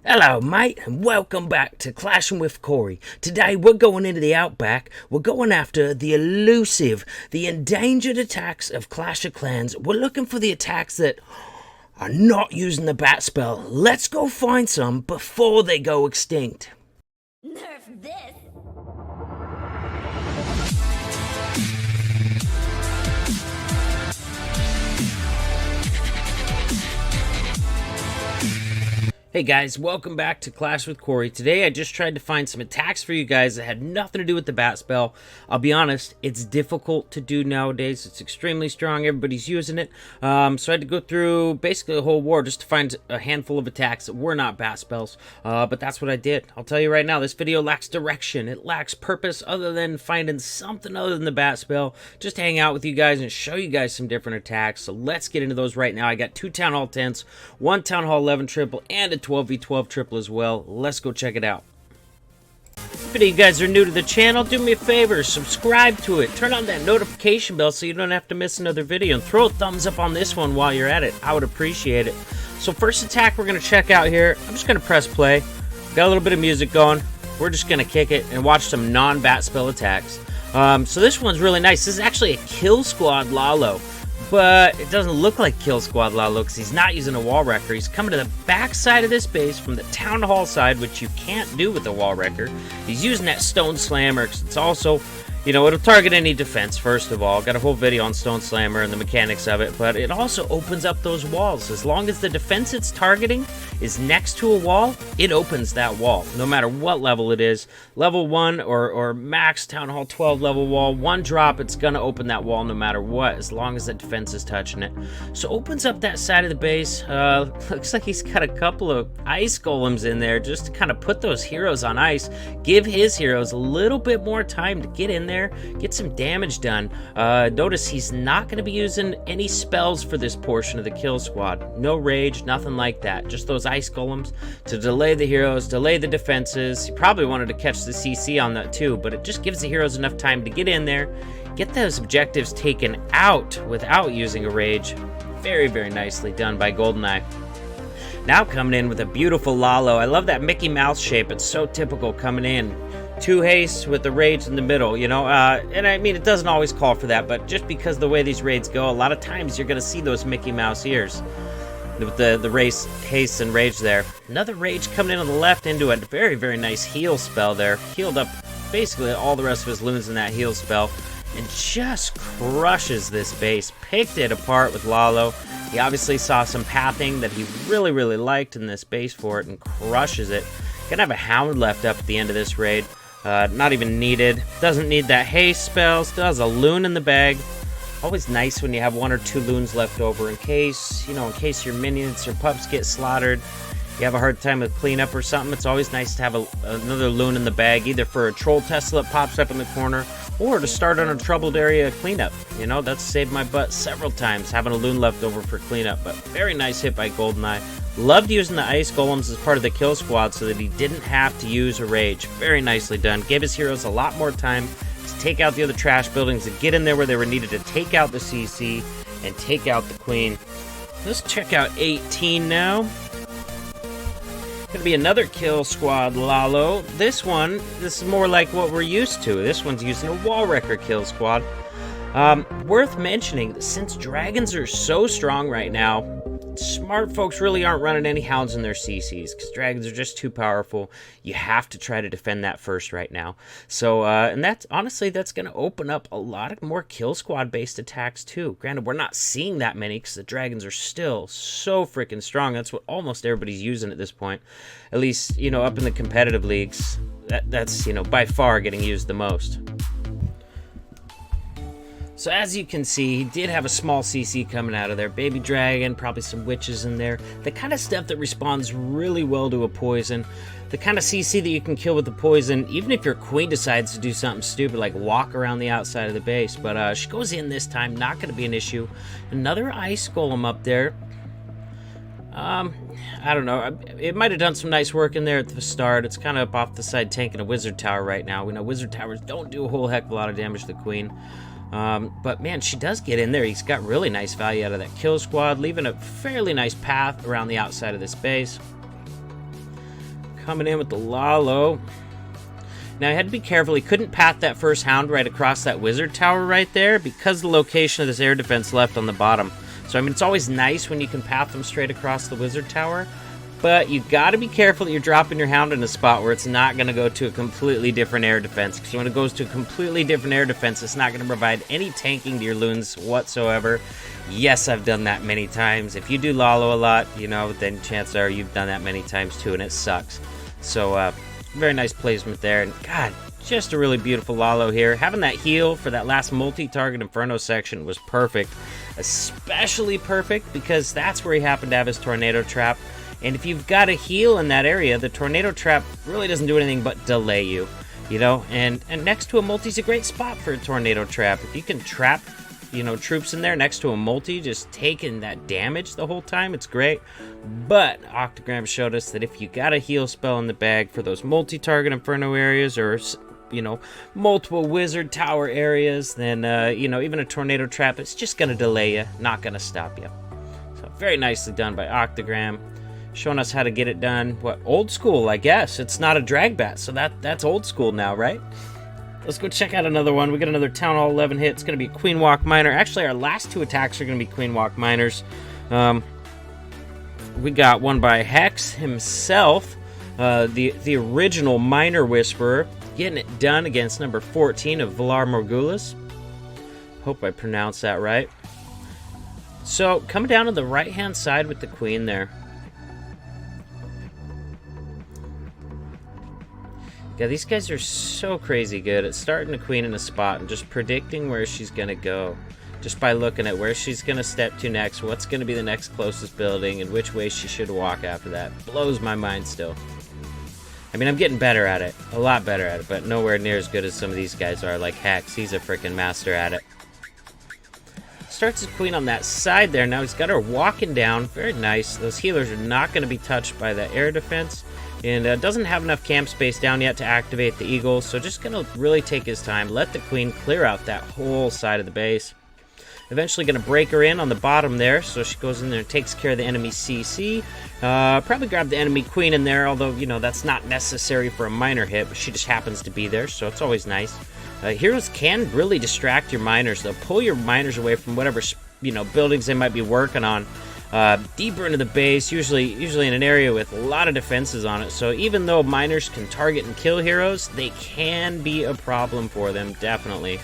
Hello mate, and welcome back to Clashing with Corey. Today we're going into the Outback. We're going after the elusive, the endangered attacks of Clash of Clans. We're looking for the attacks that are not using the bat spell. Let's go find some before they go extinct. Nerf this! Hey guys, welcome back to Clash with Corey. Today I just tried to find some attacks for you guys that had nothing to do with the bat spell. I'll be honest, it's difficult to do nowadays. It's extremely strong, everybody's using it. So I had to go through basically the whole war just to find a handful of attacks that were not bat spells. But that's what I did. I'll tell you right now, this video lacks direction. It lacks purpose other than finding something other than the bat spell. Just hang out with you guys and show you guys some different attacks. So let's get into those right now. I got 2 Town Hall 10s, 1 Town Hall 11 triple, and a 12v12 triple as well. Let's go check it out. If any of you guys are new to the channel, do me a favor, subscribe to it, turn on that notification bell so you don't have to miss another video, and throw a thumbs up on this one while you're at it. I would appreciate it. So first attack we're going to check out here, I'm just going to press play. Got a little bit of music going. We're just going to kick it and watch some non-bat spell attacks. So this one's really nice. This is actually a Kill Squad Lalo. But it doesn't look like Kill Squad Lalo because he's not using a wall wrecker. He's coming to the back side of this base from the Town Hall side, which you can't do with a wall wrecker. He's using that Stone Slammer because it's also, you know, it'll target any defense, first of all. Got a whole video on Stone Slammer and the mechanics of it, but it also opens up those walls. As long as the defense it's targeting is next to a wall, it opens that wall, no matter what level it is. Level 1 or max Town Hall 12 level wall, 1 drop, it's going to open that wall no matter what, as long as the defense is touching it. So opens up that side of the base. Looks like he's got a couple of ice golems in there just to kind of put those heroes on ice, give his heroes a little bit more time to get in there, get some damage done. Notice he's not going to be using any spells for this portion of the kill squad. No rage, nothing like that. Just those ice golems to delay the heroes, delay the defenses. He probably wanted to catch the CC on that too, but it just gives the heroes enough time to get in there, get those objectives taken out without using a rage. Very, very nicely done by GoldenEye. Now coming in with a beautiful Lalo. I love that Mickey Mouse shape. It's so typical coming in. 2 haste with the raids in the middle, you know, and I mean, it doesn't always call for that, but just because the way these raids go, a lot of times you're going to see those Mickey Mouse ears with the race, haste, and rage there. Another rage coming in on the left into a very, very nice heal spell there. Healed up basically all the rest of his loons in that heal spell, and just crushes this base. Picked it apart with Lalo. He obviously saw some pathing that he really, really liked in this base for it, and crushes it. Gonna have a Hound left up at the end of this raid. Not even needed. Doesn't need that haste spell. Still has a loon in the bag. Always nice when you have 1 or 2 loons left over in case, you know, in case your minions or pups get slaughtered. You have a hard time with cleanup or something. It's always nice to have another loon in the bag, either for a troll Tesla that pops up in the corner, or to start on a troubled area cleanup. You know, that's saved my butt several times, having a loon left over for cleanup. But very nice hit by GoldenEye. Loved using the ice golems as part of the kill squad so that he didn't have to use a rage. Very nicely done. Gave his heroes a lot more time to take out the other trash buildings and get in there where they were needed to take out the CC and take out the queen. Let's check out 18 now. Gonna be another kill squad Lalo. This is more like what we're used to. This one's using a wall wrecker kill squad. Worth mentioning that since dragons are so strong right now, smart folks really aren't running any hounds in their CCs because dragons are just too powerful. You have to try to defend that first right now. So, and that's honestly, that's going to open up a lot of more kill squad based attacks too. Granted, we're not seeing that many because the dragons are still so freaking strong. That's what almost everybody's using at this point. At least, you know, up in the competitive leagues, that's, you know, by far getting used the most. So as you can see, he did have a small CC coming out of there. Baby dragon, probably some witches in there. The kind of stuff that responds really well to a poison. The kind of CC that you can kill with the poison, even if your queen decides to do something stupid like walk around the outside of the base. But she goes in this time, not going to be an issue. Another ice golem up there. I don't know. It might have done some nice work in there at the start. It's kind of up off the side tanking a wizard tower right now. We know wizard towers don't do a whole heck of a lot of damage to the queen. But man, she does get in there. He's got really nice value out of that kill squad, leaving a fairly nice path around the outside of this base. Coming in with the Lalo. Now, I had to be careful. He couldn't path that first hound right across that wizard tower right there because the location of this air defense left on the bottom. So, I mean, it's always nice when you can path them straight across the wizard tower. But you got to be careful that you're dropping your hound in a spot where it's not going to go to a completely different air defense. Because when it goes to a completely different air defense, it's not going to provide any tanking to your loons whatsoever. Yes, I've done that many times. If you do Lalo a lot, you know, then chances are you've done that many times too, and it sucks. So, very nice placement there. And God, just a really beautiful Lalo here. Having that heal for that last multi-target Inferno section was perfect. Especially perfect because that's where he happened to have his Tornado Trap. And if you've got a heal in that area, the Tornado Trap really doesn't do anything but delay you. You know, and next to a multi's a great spot for a Tornado Trap. If you can trap, you know, troops in there next to a multi, just taking that damage the whole time, it's great. But Octagram showed us that if you got a heal spell in the bag for those multi-target Inferno areas or, you know, multiple wizard tower areas, then, you know, even a Tornado Trap, it's just going to delay you, not going to stop you. So very nicely done by Octagram. Showing us how to get it done. What, old school, I guess. It's not a drag bat, so that's old school now, right? Let's go check out another one. We got another Town Hall 11 hit. It's going to be Queen Walk Miner. Actually, our last two attacks are going to be Queen Walk Miners. We got one by Hex himself, the original Miner Whisperer, getting it done against number 14 of Valar Morghulis. Hope I pronounced that right. So, coming down to the right-hand side with the Queen there. Yeah, these guys are so crazy good at starting a Queen in a spot and just predicting where she's going to go. Just by looking at where she's going to step to next, what's going to be the next closest building, and which way she should walk after that. Blows my mind still. I mean, I'm getting better at it. A lot better at it, but nowhere near as good as some of these guys are, like Hex. He's a freaking master at it. Starts his Queen on that side there. Now he's got her walking down. Very nice. Those healers are not going to be touched by the air defense. And doesn't have enough camp space down yet to activate the Eagle, so just going to really take his time. Let the Queen clear out that whole side of the base. Eventually going to break her in on the bottom there, so she goes in there and takes care of the enemy CC. Probably grab the enemy Queen in there, although, you know, that's not necessary for a minor hit, but she just happens to be there, so it's always nice. Heroes can really distract your miners. They'll pull your miners away from whatever, you know, buildings they might be working on. Deeper into the base, usually in an area with a lot of defenses on it. So even though miners can target and kill heroes, they can be a problem for them, definitely.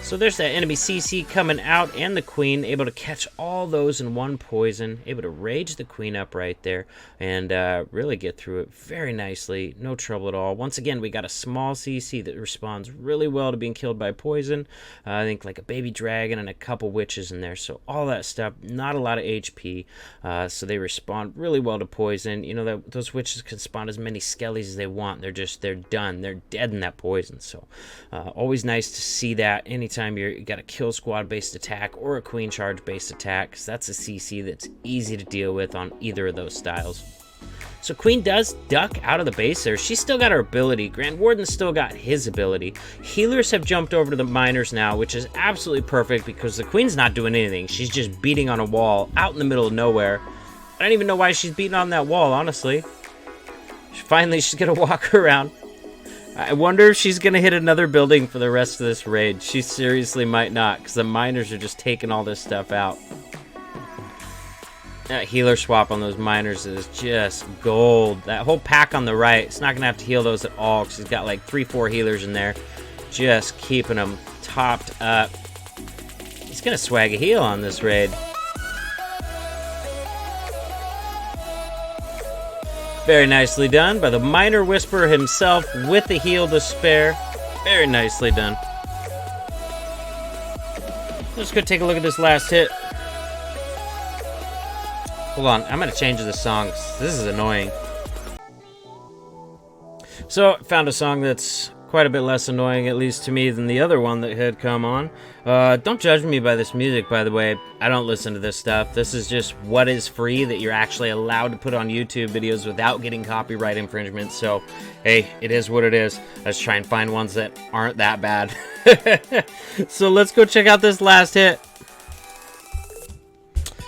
So there's that enemy CC coming out, and the Queen able to catch all those in one poison, able to rage the Queen up right there, and really get through it very nicely, no trouble at all. Once again, we got a small CC that responds really well to being killed by poison. I think like a baby dragon and a couple witches in there, so all that stuff, not a lot of HP, so they respond really well to poison. You know, those witches can spawn as many skellies as they want. They're done. They're dead in that poison, so always nice to see that anytime you got a kill squad based attack or a Queen charge based attack, because that's a CC that's easy to deal with on either of those styles. So Queen does duck out of the base there. She's still got her ability. Grand Warden's still got his ability. Healers have jumped over to the miners now, which is absolutely perfect because the Queen's not doing anything. She's just beating on a wall out in the middle of nowhere. I don't even know why she's beating on that wall, honestly. Finally, she's going to walk around. I wonder if she's going to hit another building for the rest of this raid. She seriously might not, because the miners are just taking all this stuff out. That healer swap on those miners is just gold. That whole pack on the right, it's not going to have to heal those at all, because he's got like 3-4 healers in there. Just keeping them topped up. He's going to swag a heal on this raid. Very nicely done by the Miner Whisperer himself with the heal to spare. Very nicely done. Let's go take a look at this last hit. Hold on, I'm going to change the song. This is annoying. So, found a song that's quite a bit less annoying, at least to me, than the other one that had come on. Don't judge me by this music, by the way. I don't listen to this stuff. This is just what is free that you're actually allowed to put on YouTube videos without getting copyright infringement. So, hey, it is what it is. Let's try and find ones that aren't that bad. So let's go check out this last hit.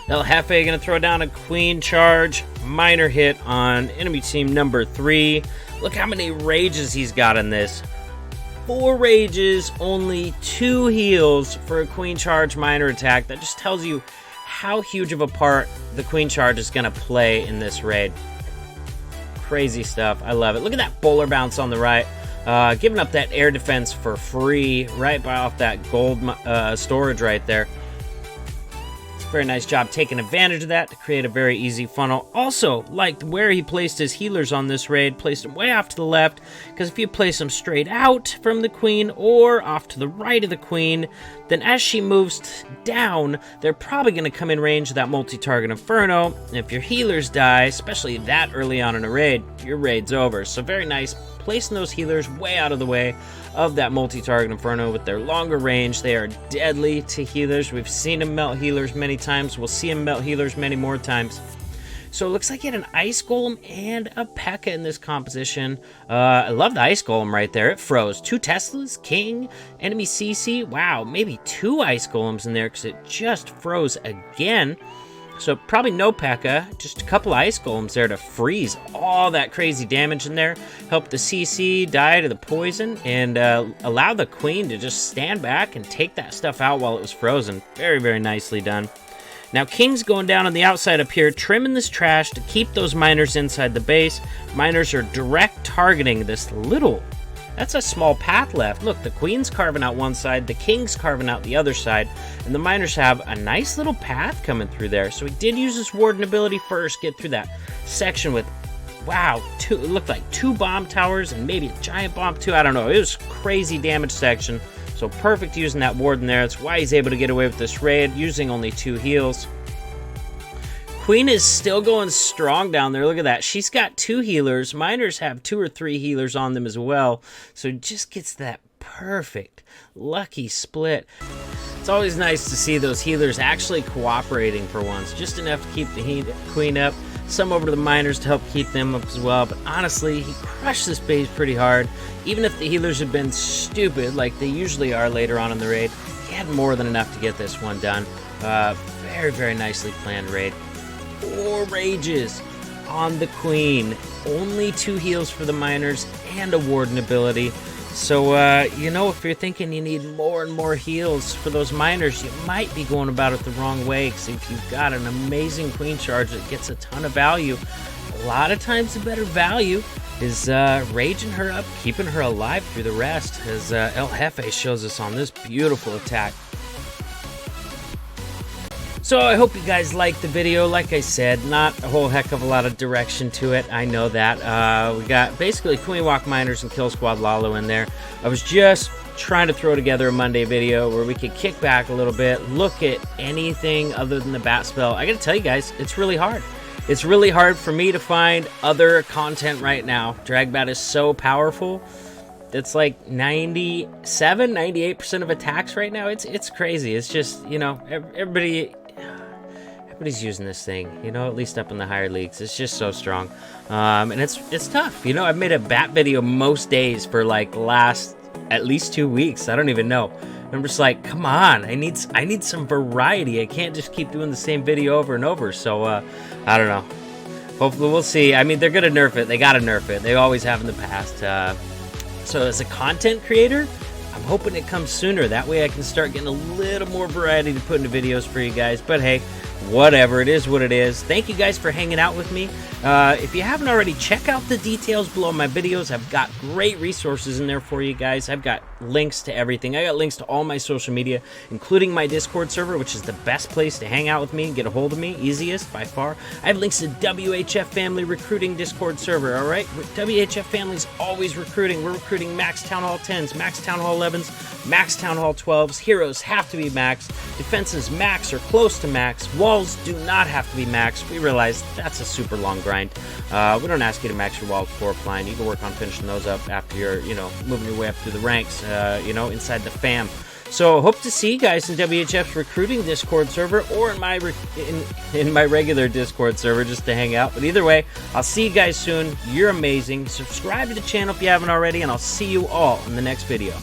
El Jefe gonna throw down a Queen charge. minor hit on enemy team number 3. Look how many rages he's got in this. 4 rages, only 2 heals for a queen charge minor attack. That just tells you how huge of a part the queen charge is going to play in this raid. Crazy stuff. I love it. Look at that bowler bounce on the right. Giving up that air defense for free right off that gold storage right there. Very nice job taking advantage of that to create a very easy funnel. Also, liked where he placed his healers on this raid. Placed them way off to the left, because if you place them straight out from the queen or off to the right of the queen, then as she moves down, they're probably going to come in range of that multi-target inferno. And if your healers die, especially that early on in a raid, your raid's over. So very nice placing those healers way out of the way of that multi-target inferno with their longer range. They are deadly to healers. We've seen him melt healers many times. We'll see him melt healers many more times. So it looks like he had an ice golem and a P.E.K.K.A. in this composition. I love the ice golem right there. It froze 2 Teslas, king, enemy CC. Wow, maybe 2 ice golems in there because it just froze again. So probably no P.E.K.K.A., just a couple ice golems there to freeze all that crazy damage in there. Help the CC die to the poison and allow the queen to just stand back and take that stuff out while it was frozen. Very, very nicely done. Now King's going down on the outside up here, trimming this trash to keep those miners inside the base. Miners are direct targeting this little... That's a small path left. Look, the queen's carving out one side, the king's carving out the other side, and the miners have a nice little path coming through there. So he did use his warden ability first, get through that section with, wow, it looked like 2 bomb towers and maybe a giant bomb too. I don't know. It was a crazy damage section. So perfect using that warden there. That's why he's able to get away with this raid, using only 2 heals. Queen is still going strong down there. Look at that. She's got 2 healers. Miners have 2 or 3 healers on them as well. So it just gets that perfect, lucky split. It's always nice to see those healers actually cooperating for once. Just enough to keep the queen up. Some over to the miners to help keep them up as well. But honestly, he crushed this base pretty hard. Even if the healers had been stupid, like they usually are later on in the raid, he had more than enough to get this one done. Very, very nicely planned raid. 4 rages on the queen, only 2 heals for the miners and a warden ability. So you know, if you're thinking you need more and more heals for those miners, you might be going about it the wrong way, because if you've got an amazing queen charge that gets a ton of value, a lot of times the better value is raging her up, keeping her alive through the rest, as El Jefe shows us on this beautiful attack. So I hope you guys liked the video. Like I said, not a whole heck of a lot of direction to it. I know that. We got basically Queen Walk Miners and Kill Squad Lalo in there. I was just trying to throw together a Monday video where we could kick back a little bit, look at anything other than the bat spell. I gotta tell you guys, it's really hard. It's really hard for me to find other content right now. Dragbat is so powerful. It's like 97, 98% of attacks right now. It's crazy. It's just, you know, everybody's using this thing, you know, at least up in the higher leagues. It's just so strong. And it's tough. You know, I've made a bat video most days for like the last at least 2 weeks. I don't even know. I'm just like, come on, I need some variety. I can't just keep doing the same video over and over. So I don't know. Hopefully we'll see. I mean, they're gonna nerf it. They gotta nerf it. They always have in the past. So as a content creator, I'm hoping it comes sooner. That way I can start getting a little more variety to put into videos for you guys. But hey, whatever, it is what it is. Thank you guys for hanging out with me. If you haven't already, check out the details below my videos. I've got great resources in there for you guys. I've got links to everything. I got links to all my social media, including my Discord server, which is the best place to hang out with me and get a hold of me, easiest by far. I have links to WHF Family Recruiting Discord server, all right? WHF Family's always recruiting. We're recruiting Max Town Hall 10s, Max Town Hall 11s, Max Town Hall 12s. Heroes have to be max. Defenses max or close to max. Walls do not have to be max. We realize that's a super long grind. We don't ask you to max your wall before applying. You can work on finishing those up after you're, you know, moving your way up through the ranks, you know, inside the fam. So hope to see you guys in WHF's recruiting Discord server, or in my regular Discord server, just to hang out. But either way, I'll see you guys soon. You're amazing. Subscribe to the channel if you haven't already, and I'll see you all in the next video.